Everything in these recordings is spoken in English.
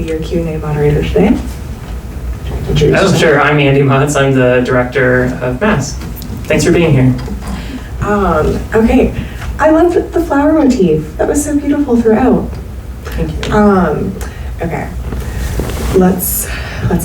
Your Q&A moderator today. Oh, sure. I'm Andy Motz. I'm the director of Masc. Thanks for being here. Okay. I loved the flower motif. That was so beautiful throughout. Thank you. Okay. Let's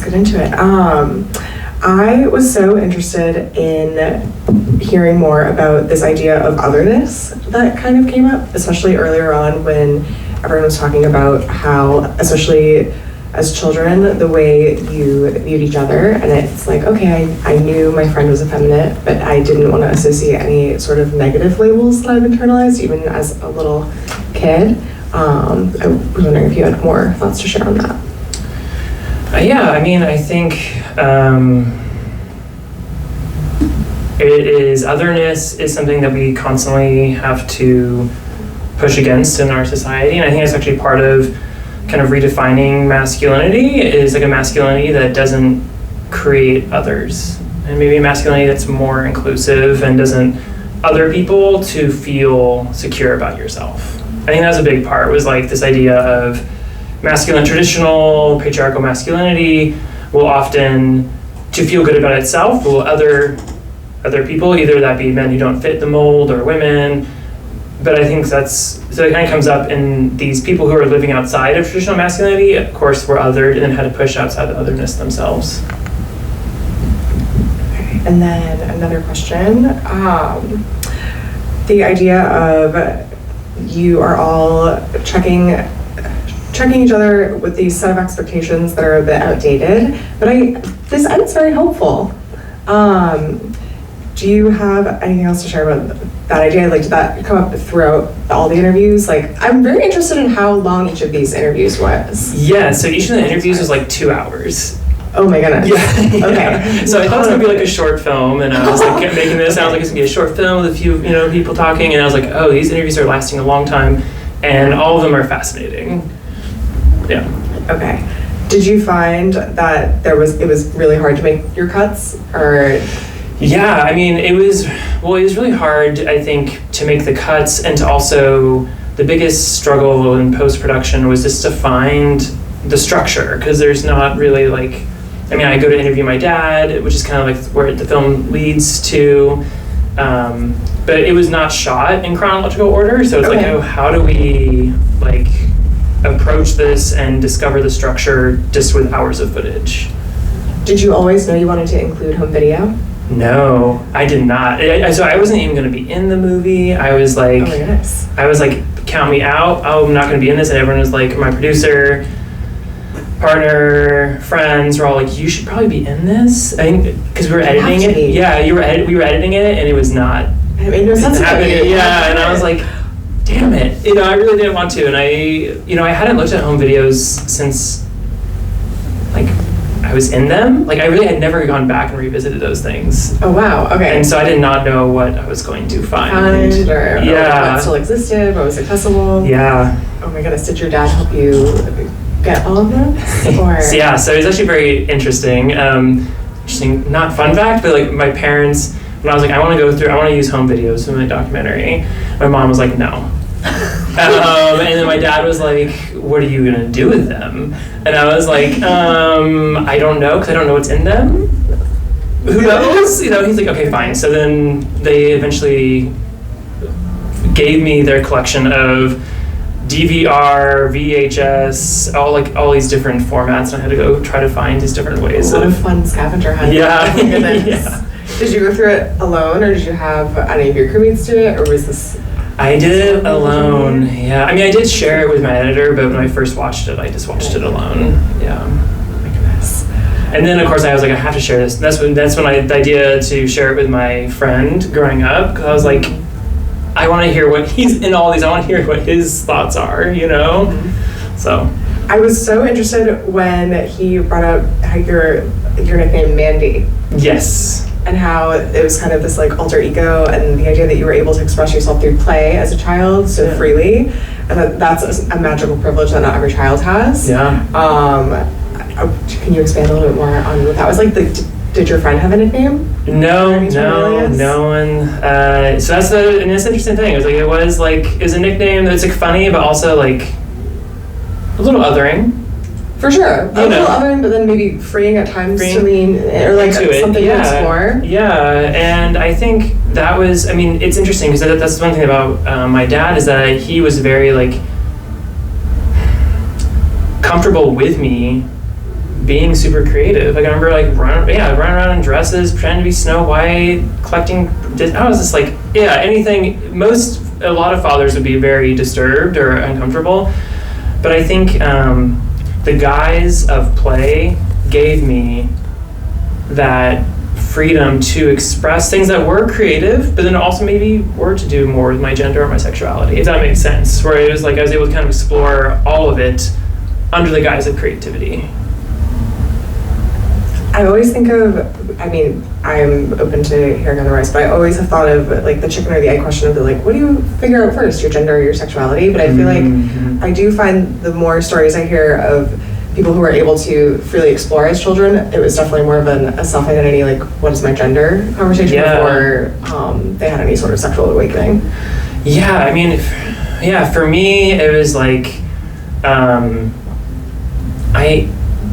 get into it. I was so interested in hearing more about this idea of otherness that kind of came up, especially earlier on when everyone was talking about how, especially as children, the way you viewed each other. And it's like, okay, I knew my friend was effeminate, but I didn't want to associate any sort of negative labels that I've internalized, even as a little kid. I was wondering if you had more thoughts to share on that. Yeah, I mean, I think otherness is something that we constantly have to push against in our society, and I think it's actually part of kind of redefining masculinity, is like a masculinity that doesn't create others, and maybe a masculinity that's more inclusive and doesn't other people to feel secure about yourself. I think that was a big part, was like this idea of masculine, traditional patriarchal masculinity will often, to feel good about itself, will other people, either that be men who don't fit the mold or women. But I think so it kind of comes up in these people who are living outside of traditional masculinity, of course, were othered and then had to push outside the otherness themselves. Okay. And then another question. The idea of you are all checking each other with these set of expectations that are a bit outdated, but this ends very hopeful. Do you have anything else to share about that idea? Like, did that come up throughout all the interviews? Like, I'm very interested in how long each of these interviews was. Yeah, so each of the interviews was like 2 hours. Oh my goodness. Yeah. Okay. So I thought it was gonna be like a short film, and I was like making this sound like it's gonna be a short film with a few, people talking, and I was like, oh, these interviews are lasting a long time, and all of them are fascinating. Yeah. Okay. Did you find that it was really hard to make your cuts, or? Yeah, I mean, it was really hard, I think, to make the cuts, and to also, the biggest struggle in post-production was just to find the structure, because there's not really like, I go to interview my dad, which is kind of like where the film leads to, but it was not shot in chronological order, so it's okay. like, oh, how do we like approach this and discover the structure just with hours of footage? Did you always know you wanted to include home video? No, I did not. So I wasn't even going to be in the movie. I was like, oh my goodness. I was like, count me out. Oh, I'm not going to be in this. And everyone was like, my producer, partner, friends were all like, you should probably be in this. I think because we were editing it. Yeah, we were editing it, and it was not. I mean, no sense happening. Yeah, and I was like, damn it. I really didn't want to. And I hadn't looked at home videos since like I was in them. Like, I really had never gone back and revisited those things. Oh, wow. Okay. And so I did not know what I was going to find. Or what still existed, what was accessible. Yeah. Oh my goodness, did your dad help you get all of those? So it was actually very interesting. Not fun fact, but like my parents, when I was like, I want to use home videos for my documentary, my mom was like, no. And then my dad was like, what are you going to do with them? And I was like, I don't know, because I don't know what's in them. Who knows? He's like, okay, fine. So then they eventually gave me their collection of DVR, VHS, all these different formats, and I had to go try to find these different ways. What a fun scavenger hunt. Yeah. Oh my goodness. Yeah. Did you go through it alone, or did you have any of your crewmates do it, or was this? I did it alone. Yeah, I did share it with my editor, but when I first watched it, I just watched it alone. Yeah. Oh my goodness. And then, of course, I was like, I have to share this. That's when the idea to share it with my friend growing up, because I was like, I want to hear what he's in all these. I want to hear what his thoughts are, Mm-hmm. So. I was so interested when he brought up how your nickname Mandy. Yes. And how it was kind of this like alter ego, and the idea that you were able to express yourself through play as a child so freely, and that's a magical privilege that not every child has. Yeah. Can you expand a little bit more on what that was like? Did your friend have a nickname? No one. So that's an interesting thing. It was a nickname that's like funny, but also like a little othering. For sure. A little othering, but then maybe freeing at times to lean, or like something to explore. Yeah, and I think that was, I mean, it's interesting because that's one thing about my dad is that he was very like comfortable with me being super creative. Like I remember like running around in dresses, pretending to be Snow White, collecting. I was just like, anything. A lot of fathers would be very disturbed or uncomfortable, but I think the guise of play gave me that freedom to express things that were creative, but then also maybe were to do more with my gender or my sexuality, if that makes sense. Where it was like I was able to kind of explore all of it under the guise of creativity. I always think of, I mean, I'm open to hearing otherwise, but I always have thought of like the chicken or the egg question of the like, what do you figure out first, your gender or your sexuality? But I feel like I do find the more stories I hear of people who were able to freely explore as children, it was definitely more of a self-identity, like what is my gender conversation before they had any sort of sexual awakening. Yeah, I mean, for me, it was like,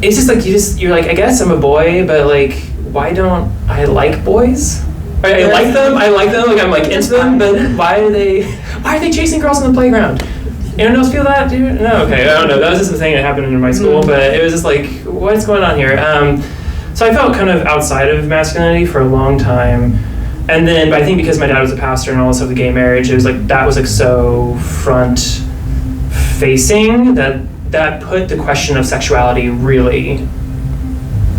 it's just like you're like, I guess I'm a boy, but like, why don't I like boys? I like them, like I'm like into them, but why are they chasing girls on the playground? Anyone else feel that, dude? No, okay, I don't know. That was just a thing that happened in my school, but it was just like, what's going on here? So I felt kind of outside of masculinity for a long time. And then, but I think because my dad was a pastor and all this stuff, the gay marriage, it was like, that was like so front facing that put the question of sexuality really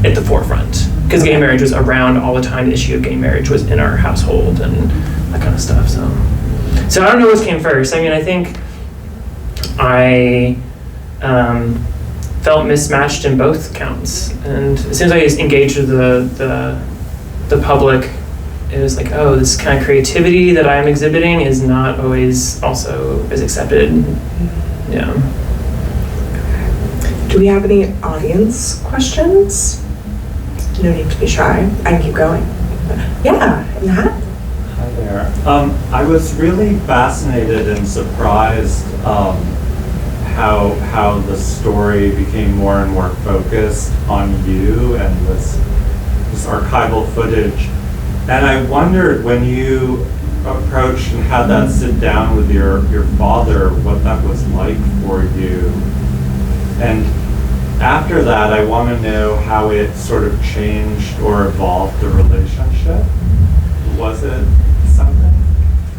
at the forefront. Because gay marriage was around all the time. The issue of gay marriage was in our household and that kind of stuff. So I don't know what came first. I mean, I think I felt mismatched in both counts. And as soon as I engaged with the public, it was like, oh, this kind of creativity that I'm exhibiting is not always also as accepted. Yeah. Do we have any audience questions? No need to be shy. I can keep going. Yeah, Matt? Hi there. I was really fascinated and surprised how the story became more and more focused on you and this archival footage. And I wondered, when you approached and had that sit down with your father, what that was like for you. And after that, I want to know how it sort of changed or evolved the relationship. Was it something?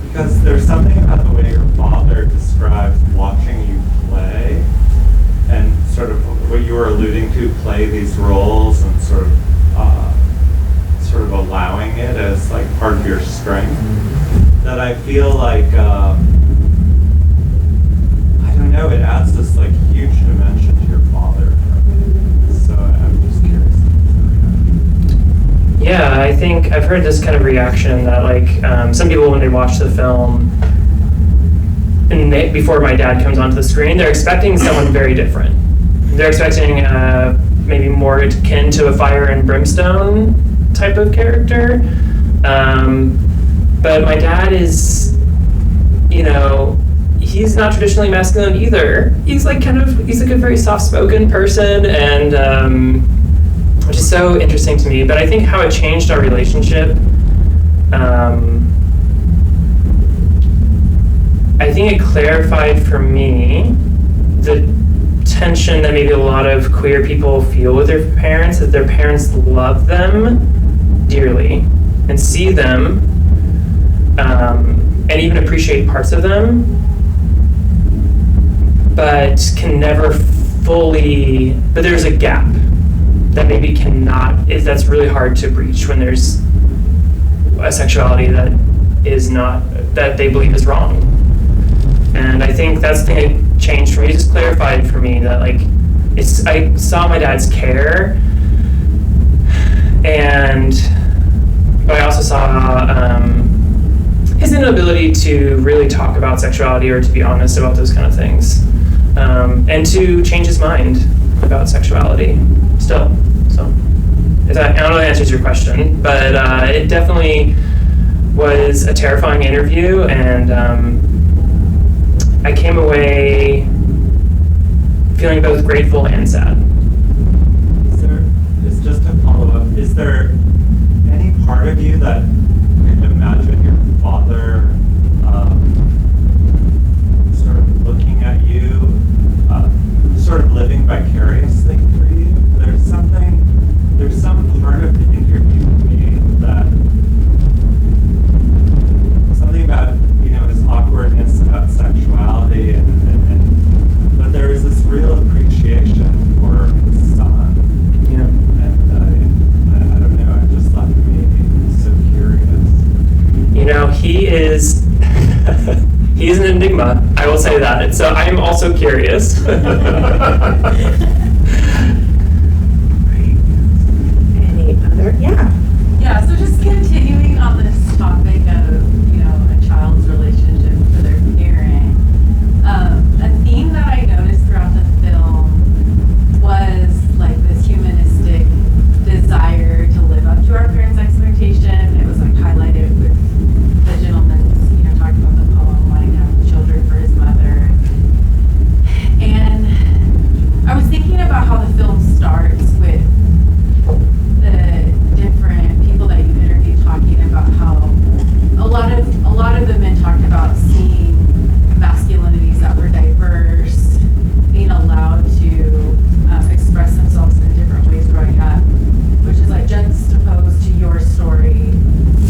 Because there's something about the way your father describes watching you play and sort of what you were alluding to, play these roles and sort of allowing it as like part of your strength, that I feel like, I don't know, it adds this like huge dimension to your father. So I'm just curious. Yeah, I think I've heard this kind of reaction that like some people, when they watch the film and before my dad comes onto the screen, they're expecting someone very different. They're expecting maybe more akin to a fire and brimstone type of character. But my dad is, he's not traditionally masculine either. He's like he's like a very soft-spoken person, and which is so interesting to me. But I think how it changed our relationship, I think it clarified for me the tension that maybe a lot of queer people feel with their parents, that their parents love them dearly and see them, and even appreciate parts of them, but can never fully, but there's a gap that maybe that's really hard to breach when there's a sexuality that they believe is wrong. And I think that's the thing that changed for me, just clarified for me that I saw my dad's care, but I also saw his inability to really talk about sexuality or to be honest about those kind of things, and to change his mind about sexuality still. So I don't know if that answers your question, but it definitely was a terrifying interview, and I came away feeling both grateful and sad. He's an enigma, I will say that. So I'm also curious. Any other? Yeah. Yeah, so just continuing on this topic of, a child's relationship to their parent, a theme that I noticed throughout the film was like this humanistic desire to live up to our parents' expectation. It was like highlighted with the gentleman's, talking about the poem, wanting to have children for his mother. And I was thinking about how the film starts with the different people that you interviewed talking about how a lot of the men talked about seeing masculinities that were diverse, being allowed to express themselves in different ways growing up, which is like juxtaposed to your story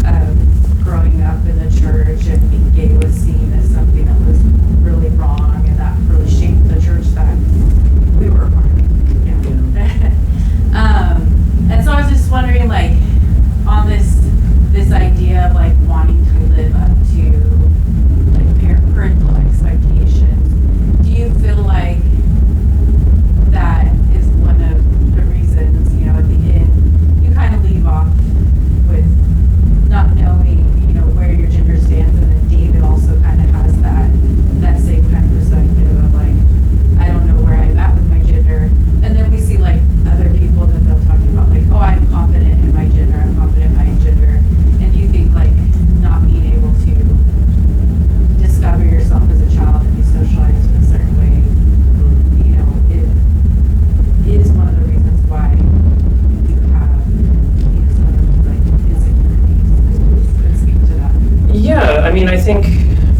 of growing up in the church and being gay was seen as something that was really wrong, and that really shaped the church that we were a part of. Yeah. And so I was just wondering, like, on this idea of like wanting to live up to like parental expectations, do you feel like that is one of the reasons, at the end, you kind of leave off with not knowing, where your gender stands, and then David also kind of has that same kind of perspective of like, I don't know where I'm at with my gender, and then we see like other people that they'll talk about like, oh, I'm confident in my gender, I'm confident in my gender, and you think like not being able to discover yourself as a child and be socialized in a certain way, it is one of the reasons why you have, some of like insecurities. Could speak to that. Yeah, I mean, I think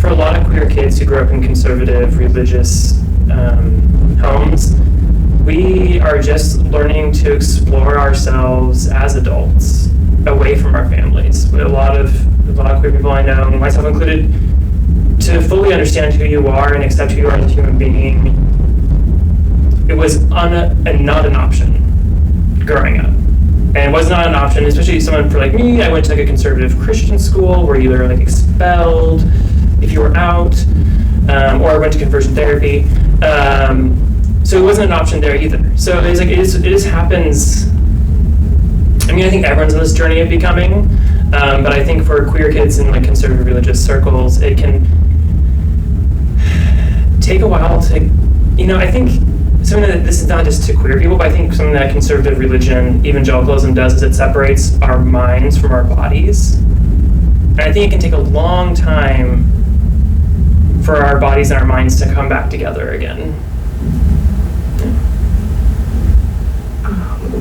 for a lot of queer kids who grew up in conservative religious homes, we are just learning to explore ourselves as adults away from our families. A lot of queer people I know, myself included, to fully understand who you are and accept who you are as a human being, it was not an option growing up. And it was not an option, especially someone for like me. I went to like a conservative Christian school where you were like expelled if you were out, or I went to conversion therapy. So it wasn't an option there either. So it's like it just happens. I mean, I think everyone's on this journey of becoming, but I think for queer kids in like conservative religious circles, it can take a while to, I think something that this is not just to queer people, but I think something that conservative religion, evangelicalism does is it separates our minds from our bodies. And I think it can take a long time for our bodies and our minds to come back together again.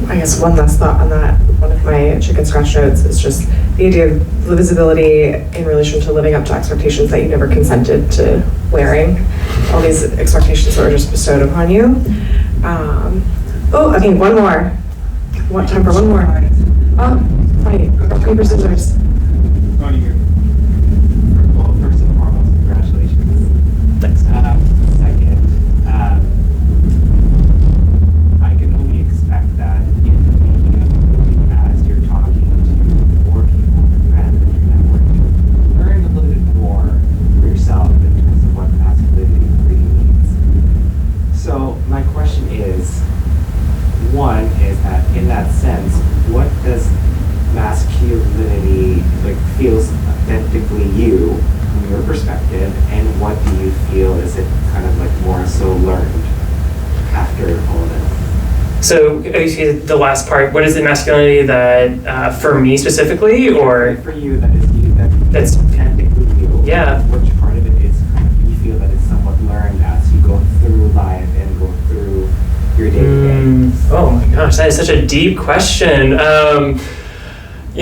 I guess one last thought on that. One of my chicken scratch notes is just the idea of visibility in relation to living up to expectations that you never consented to wearing. All these expectations that were just bestowed upon you. Okay, one more. What time for one more? Oh, wait, rock, paper, scissors. Well, first and foremost, congratulations. Thanks. Second, I can only expect that in the making of the movie, as you're talking to more people and you're networking, learn a little bit more for yourself in terms of what masculinity really means. So my question is, one is that in that sense, what does masculinity feels authentically you from your perspective, and what do you feel is it kind of more so learned after all of this? So the last part, what is the masculinity that for me specifically, or For you, that is you, That's- authentically you. Yeah. Which part of it is kind of you feel that it's somewhat learned as you go through life and go through your day-to-day? Oh my gosh, that is such a deep question.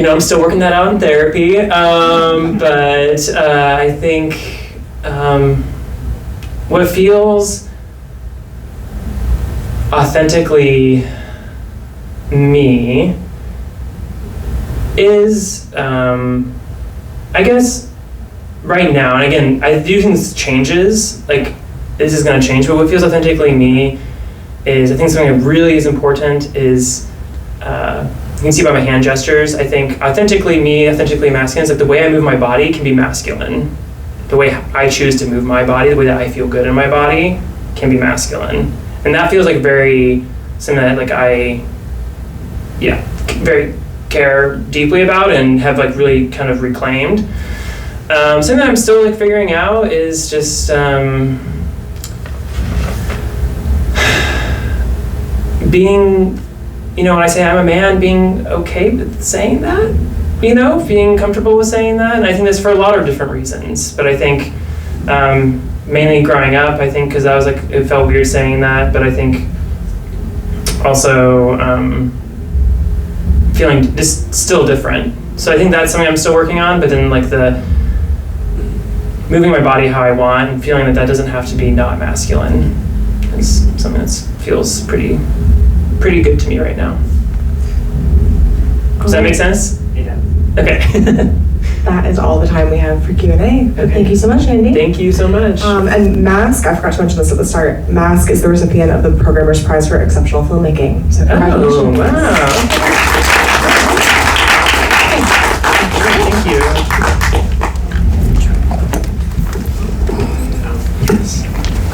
I'm still working that out in therapy, but I think what feels authentically me is, I guess, right now, and again, I do think this changes, this is going to change, but what feels authentically me is, I think something that really is important is, you can see by my hand gestures, I think authentically me, authentically masculine is the way I move my body can be masculine. the way I choose to move my body, the way that I feel good in my body, can be masculine. And that feels like very something that like I very care deeply about and have like really kind of reclaimed. Something that I'm still like figuring out is just being, you know, when I say I'm a man, being okay with saying that, you know, being comfortable with saying that. And I think that's for a lot of different reasons. But I think mainly growing up, I think because I was like, it felt weird saying that, but I think also feeling just still different. So I think that's something I'm still working on, but then like the moving my body how I want and feeling that that doesn't have to be not masculine is something that feels pretty good to me right now. Does that make sense? Yeah. Okay. That is all the time we have for Q&A. Okay. Thank you so much, Andy. Thank you so much. And Masc, I forgot to mention this at the start, Masc is the recipient of the Programmer's Prize for Exceptional Filmmaking. So congratulations. Oh, wow.